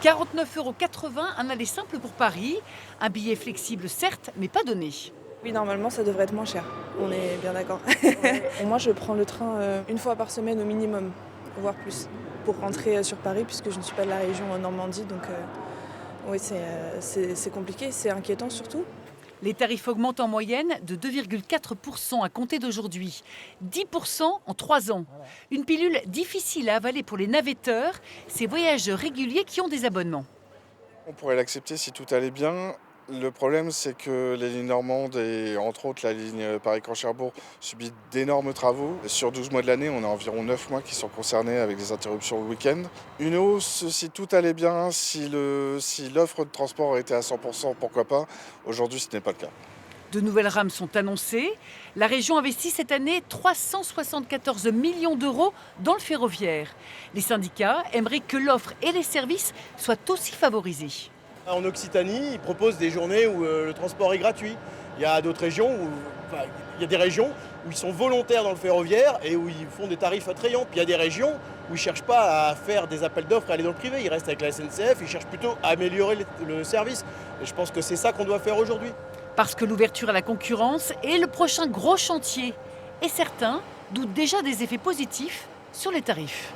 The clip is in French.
49,80 €, un aller simple pour Paris. Un billet flexible certes, mais pas donné. Oui, normalement, ça devrait être moins cher. On est bien d'accord. Moi, je prends le train une fois par semaine au minimum, voire plus, pour rentrer sur Paris, puisque je ne suis pas de la région Normandie. Donc, oui, c'est compliqué, c'est inquiétant surtout. Les tarifs augmentent en moyenne de 2,4 % à compter d'aujourd'hui. 10 % en 3 ans. Une pilule difficile à avaler pour les navetteurs, ces voyageurs réguliers qui ont des abonnements. On pourrait l'accepter si tout allait bien. Le problème, c'est que les lignes normandes et entre autres la ligne Paris-Caen-Cherbourg subissent d'énormes travaux. Sur 12 mois de l'année, on a environ 9 mois qui sont concernés avec des interruptions le week-end. Une hausse, si tout allait bien, si l'offre de transport était à 100%, pourquoi pas. Aujourd'hui, ce n'est pas le cas. De nouvelles rames sont annoncées. La région investit cette année 374 millions d'euros dans le ferroviaire. Les syndicats aimeraient que l'offre et les services soient aussi favorisés. En Occitanie, ils proposent des journées où le transport est gratuit. Il y a d'autres régions il y a des régions où ils sont volontaires dans le ferroviaire et où ils font des tarifs attrayants. Puis il y a des régions où ils ne cherchent pas à faire des appels d'offres et aller dans le privé. Ils restent avec la SNCF, ils cherchent plutôt à améliorer le service. Et je pense que c'est ça qu'on doit faire aujourd'hui. Parce que l'ouverture à la concurrence est le prochain gros chantier. Et certains doutent déjà des effets positifs sur les tarifs.